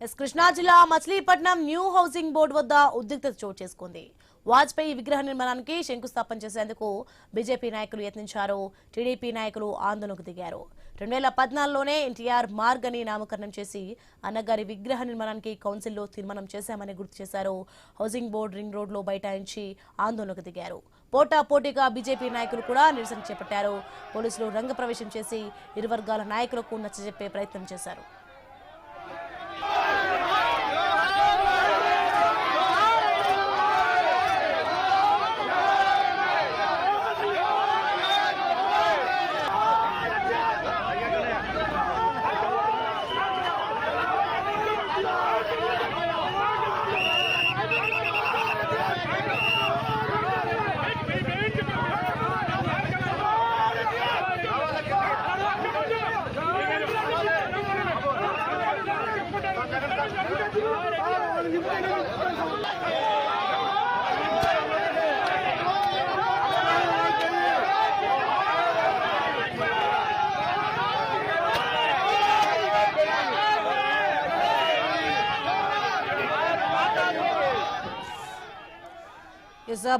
కృష్ణా జిల్లా Machilipatnam new housing board వద్ద ఉద్రిక్తత చోటు చేసుకుంది. వాజ్పేయి విగ్రహ నిర్మాణానికి శంకుస్థాపన చేసేందుకు బీజేపీ నాయకులు యత్నించారు. టీడీపీ నాయకులు ఆందోళనకు దిగారు. 2014లోనే ఎన్టీఆర్ మార్గ్ అని నామకరణం చేసి అన్నగారి విగ్రహ నిర్మాణానికి కౌన్సిల్లో తీర్మానం చేశామని గుర్తు చేశారు. హౌసింగ్ బోర్డు రింగ్ రోడ్లో బైఠాయించి ఆందోళనకు దిగారు. పోటాపోటీగా బీజేపీ నాయకులు కూడా నిరసన చేపట్టారు. పోలీసులు రంగప్రవేశం చేసి ఇరు వర్గాల నాయకులకు నచ్చజెప్పే ప్రయత్నం చేశారు.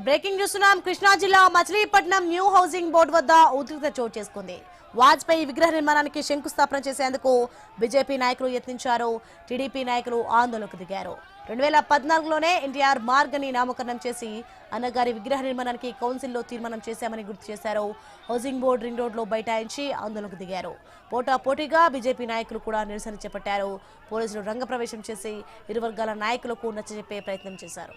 Breaking news. కృష్ణా జిల్లా మచిలీపట్నం న్యూ హౌసింగ్ బోర్డు వద్ద ఉద్రిక్తత చోటు చేసుకుంది. వాజ్పేయి విగ్రహ నిర్మాణానికి శంకుస్థాపన చేసేందుకు బీజేపీ నాయకులు యత్నించారు. టీడీపీ నాయకులు ఆందోళనకు దిగారు. 2014లోనే ఎన్టీఆర్ మార్గ్ అని నామకరణం చేసి అన్నగారి విగ్రహ నిర్మాణానికి కౌన్సిల్లో తీర్మానం చేశామని గుర్తు చేశారు. హౌసింగ్ బోర్డు రింగ్ రోడ్లో బైఠాయించి ఆందోళనకు దిగారు. పోటాపోటీగా బీజేపీ నాయకులు కూడా నిరసన చేపట్టారు. పోలీసులు రంగప్రవేశం చేసి ఇరు వర్గాల నాయకులకు నచ్చజెప్పే ప్రయత్నం చేశారు.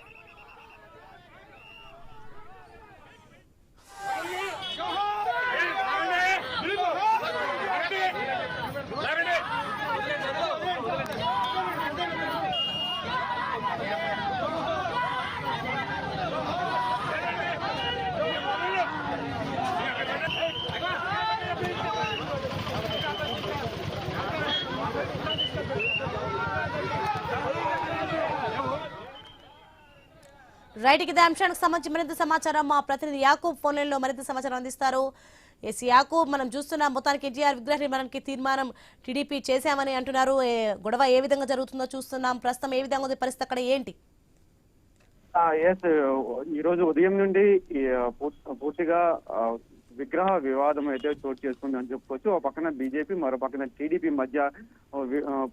రైట్, ఇదే అంశానికి సంబంధించి మరింత సమాచారం మా ప్రతినిధి యాకూబ్ ఫోన్ లైన్ లో మరింత సమాచారం అందిస్తారు. యాకూబ్, మనం చూస్తున్న మొత్తానికి ఎన్టీఆర్ విగ్రహ నిర్మాణానికి తీర్మానం టీడీపీ చేశామని అంటున్నారు. గొడవ ఏ విధంగా జరుగుతుందో చూస్తున్నాం. ప్రస్తుతం ఏ విధంగా ఉంది పరిస్థితి, అక్కడ ఏంటి? ఈ రోజు ఉదయం నుండి పూర్తిగా విగ్రహ వివాదం అయితే చోటు చేసుకుంది అని చెప్పుకోవచ్చు. ఒక పక్కన బీజేపీ, మరో పక్కన టీడీపీ మధ్య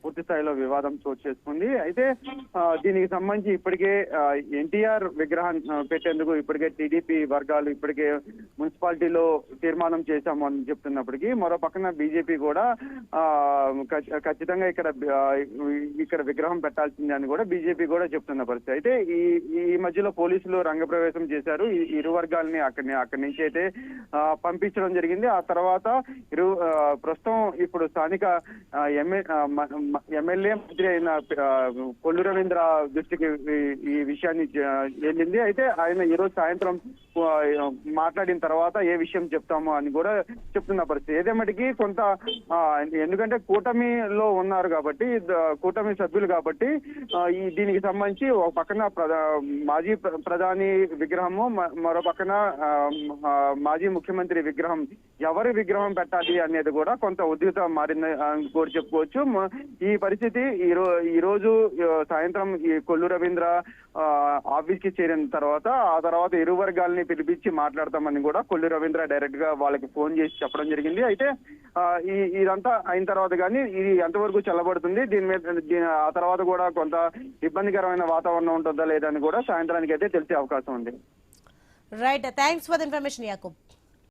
పూర్తి స్థాయిలో వివాదం చోటు చేసుకుంది. అయితే దీనికి సంబంధించి ఇప్పటికే ఎన్టీఆర్ విగ్రహం పెట్టేందుకు ఇప్పటికే టీడీపీ వర్గాలు ఇప్పటికే మున్సిపాలిటీలో తీర్మానం చేశాము అని చెప్తున్నప్పటికీ, మరో పక్కన బీజేపీ కూడా ఖచ్చితంగా ఇక్కడ విగ్రహం పెట్టాల్సిందే అని కూడా బీజేపీ కూడా చెప్తున్న పరిస్థితి. అయితే ఈ మధ్యలో పోలీసులు రంగప్రవేశం చేశారు. ఇరు వర్గాలని అక్కడి నుంచి అయితే పంపించడం జరిగింది. ఆ తర్వాత ప్రస్తుతం ఇప్పుడు స్థానిక ఎమ్మెల్యే మంత్రి అయిన కొల్లు రవీంద్ర దృష్టికి ఈ విషయాన్ని వెళ్ళింది. అయితే ఆయన ఈ రోజు సాయంత్రం మాట్లాడిన తర్వాత ఏ విషయం చెప్తామో అని కూడా చెప్తున్న పరిస్థితి. ఏదేమటికి కొంత ఎందుకంటే కూటమిలో ఉన్నారు కాబట్టి, కూటమి సభ్యులు కాబట్టి దీనికి సంబంధించి ఒక పక్కన మాజీ ప్రధాని విగ్రహము, మరో పక్కన మాజీ ముఖ్యమంత్రి విగ్రహం, ఎవరి విగ్రహం పెట్టాలి అనేది కూడా కొంత ఉద్రిక్త మారింది అని కూడా చెప్పుకోవచ్చు. ఈ పరిస్థితి ఈ రోజు సాయంత్రం ఈ కొల్లు రవీంద్ర ఆఫీస్ కి చేరిన తర్వాత ఆ తర్వాత ఇరు వర్గాలని పిలిపించి మాట్లాడతామని కూడా కొల్లు రవీంద్ర డైరెక్ట్ గా వాళ్ళకి ఫోన్ చేసి చెప్పడం జరిగింది. అయితే ఇదంతా అయిన తర్వాత కానీ ఇది ఎంతవరకు చల్లబడుతుంది, దీని మీద ఆ తర్వాత కూడా కొంత ఇబ్బందికరమైన వాతావరణం ఉంటుందా లేదని కూడా సాయంత్రానికి అయితే తెలిసే అవకాశం ఉంది. Right, thanks for the information Yakub.